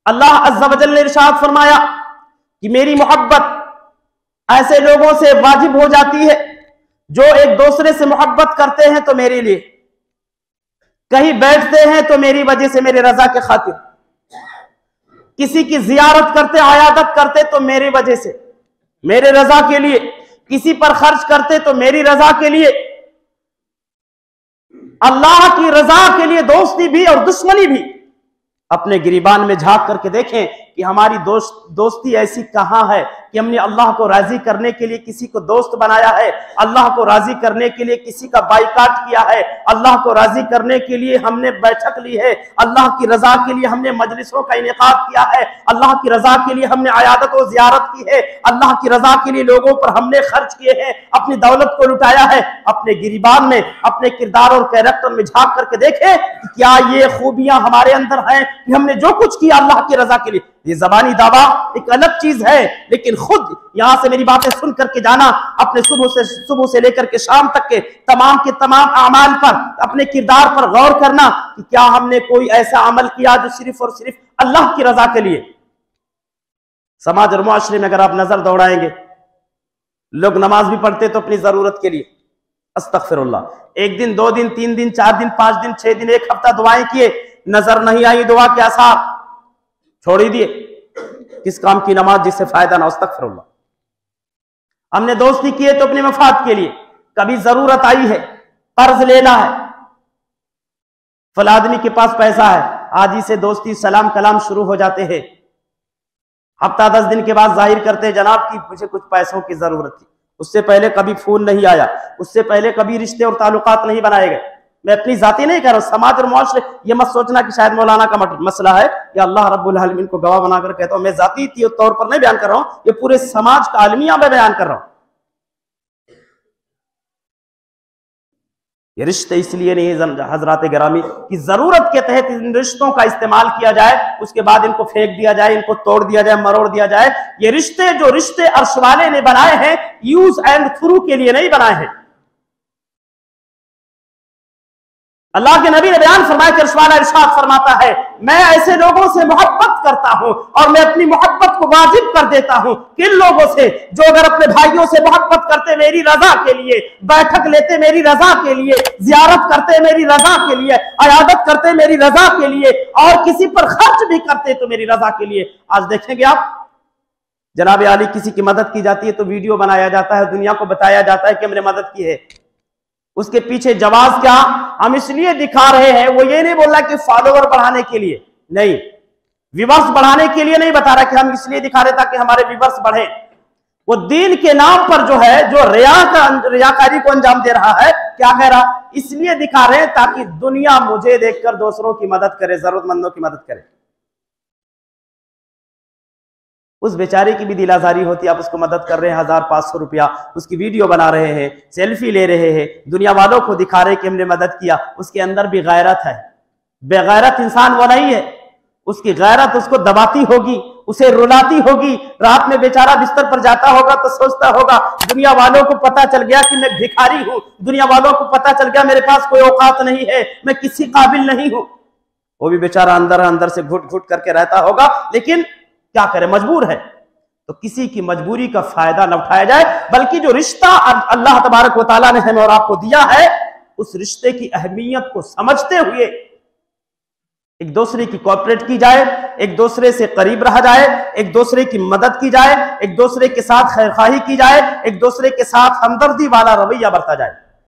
अल्लाह अज़्ज़ा व जल्ल ने इरशाद फरमाया कि मेरी मोहब्बत ऐसे लोगों से वाजिब हो जाती है जो एक दूसरे से मोहब्बत करते हैं तो मेरे लिए, कहीं बैठते हैं तो मेरी वजह से, मेरे रजा के खातिर, किसी की जियारत करते, आयादत करते तो मेरी वजह से, मेरे रजा के लिए, किसी पर खर्च करते तो मेरी रजा के लिए। अल्लाह की रजा के लिए दोस्ती भी और दुश्मनी भी। अपने गिरीबान में झांक करके देखें कि हमारी दोस्ती ऐसी कहां है कि हमने अल्लाह को राजी करने के लिए किसी को दोस्त बनाया है, अल्लाह को राजी करने के लिए किसी का बाइकाट किया है, अल्लाह को राजी करने के लिए हमने बैठक ली है, अल्लाह की रजा के लिए हमने मजलिसों का इनेकाद किया है, अल्लाह की रजा के लिए हमने आयादत और जियारत की है, अल्लाह की रजा के लिए लोगों पर हमने खर्च किए हैं, अपनी दौलत को लुटाया है। अपने गिरीबान में, अपने किरदार और कैरेक्टर में झांक करके देखें कि क्या ये खूबियां हमारे अंदर हैं कि हमने जो कुछ किया अल्लाह की रजा के लिए। ये जबानी दावा एक अलग चीज है, लेकिन खुद यहां से मेरी बातें सुन करके जाना, अपने सुबह से लेकर के शाम तक के तमाम अमाल पर, अपने किरदार पर गौर करना कि क्या हमने कोई ऐसा अमल किया जो सिर्फ और सिर्फ अल्लाह की रजा के लिए। समाज और मुआशरे में अगर आप नजर दौड़ाएंगे, लोग नमाज भी पढ़ते तो अपनी जरूरत के लिए, अस्तगफिरुल्लाह, 1 दिन 2 दिन 3 दिन 4 दिन 5 दिन 6 दिन 1 हफ्ता दुआएं किए, नजर नहीं आई दुआ के आसार, छोड़ ही दिए। किस काम की नमाज जिससे फायदा ना हो, अस्तगफिरुल्लाह। हमने दोस्ती की है तो अपने मफाद के लिए, कभी जरूरत आई है, कर्ज लेना है, फला आदमी के पास पैसा है, आज ही से दोस्ती सलाम कलाम शुरू हो जाते हैं। हफ्ता 10 दिन के बाद जाहिर करते हैं जनाब कि मुझे कुछ पैसों की जरूरत थी, उससे पहले कभी फोन नहीं आया, उससे पहले कभी रिश्ते और ताल्लुकात नहीं बनाए गए। मैं अपनी जाती नहीं कह रहा हूं, समाज और मुआशरे, ये मत सोचना कि शायद मौलाना का मसला है या अल्लाह रब्बुल आलमीन को गवाह बनाकर कहता हूं। मैं जाती तौर पर नहीं बयान कर रहा हूं, ये पूरे समाज का आलमिया में बयान कर रहा हूं। ये रिश्ते इसलिए नहीं हजरात गिरामी कि जरूरत के तहत इन रिश्तों का इस्तेमाल किया जाए, उसके बाद इनको फेंक दिया जाए, इनको तोड़ दिया जाए, मरोड़ दिया जाए। ये रिश्ते जो रिश्ते अर्श वाले ने बनाए हैं, यूज एंड थ्रू के लिए नहीं बनाए हैं। अल्लाह के नबी ने बयान फरमाया कि अर्श वाला इरशाद फरमाता है, मैं ऐसे लोगों से मोहब्बत करता हूं और मैं अपनी मोहब्बत को वाजिब कर देता हूं किन लोगों से, जो अगर अपने भाइयों से मोहब्बत करते मेरी रजा के लिए, बैठक लेते मेरी रजा के लिए, जियारत करते मेरी रजा के लिए, अयादत करते मेरी रजा के लिए और किसी पर खर्च भी करते तो मेरी रजा के लिए। आज देखेंगे आप, जनाब आली किसी की मदद की जाती है तो वीडियो बनाया जाता है, दुनिया को बताया जाता है कि हमने मदद की है। उसके पीछे जवाब क्या, हम इसलिए दिखा रहे हैं, वो ये नहीं बोल रहा कि फॉलोवर बढ़ाने के लिए नहीं, व्यूअर्स बढ़ाने के लिए नहीं बता रहा कि हम इसलिए दिखा रहे ताकि हमारे व्यूअर्स बढ़े। वो दीन के नाम पर जो है, जो रियाकारी को अंजाम दे रहा है, क्या कह रहा, इसलिए दिखा रहे हैं ताकि दुनिया मुझे देखकर दूसरों की मदद करे, जरूरतमंदों की मदद करे। उस बेचारे की भी दिल आजारी होती है, आप उसको मदद कर रहे हैं, 1500 रुपया, उसकी वीडियो बना रहे हैं, सेल्फी ले रहे हैं, दुनिया वालों को दिखा रहे कि हमने मदद किया। उसके अंदर भी गैरत है। बेगैरत इंसान वो नहीं है, उसकी गैरत उसको दबाती होगी, उसे रुलाती होगी। रात में बेचारा बिस्तर पर जाता होगा तो सोचता होगा, दुनिया वालों को पता चल गया कि मैं भिखारी हूं, दुनिया वालों को पता चल गया मेरे पास कोई औकात नहीं है, मैं किसी काबिल नहीं हूं। वो भी बेचारा अंदर अंदर से घुट घुट करके रहता होगा, लेकिन क्या करे, मजबूर है। तो किसी की मजबूरी का फायदा न उठाया जाए, बल्कि जो रिश्ता अल्लाह तबारक व तआला ने हमें और आपको दिया है, उस रिश्ते की अहमियत को समझते हुए एक दूसरे की कोऑपरेट की जाए, एक दूसरे से करीब रहा जाए, एक दूसरे की मदद की जाए, एक दूसरे के साथ खैरखाही की जाए, एक दूसरे के साथ हमदर्दी वाला रवैया बरता जाए।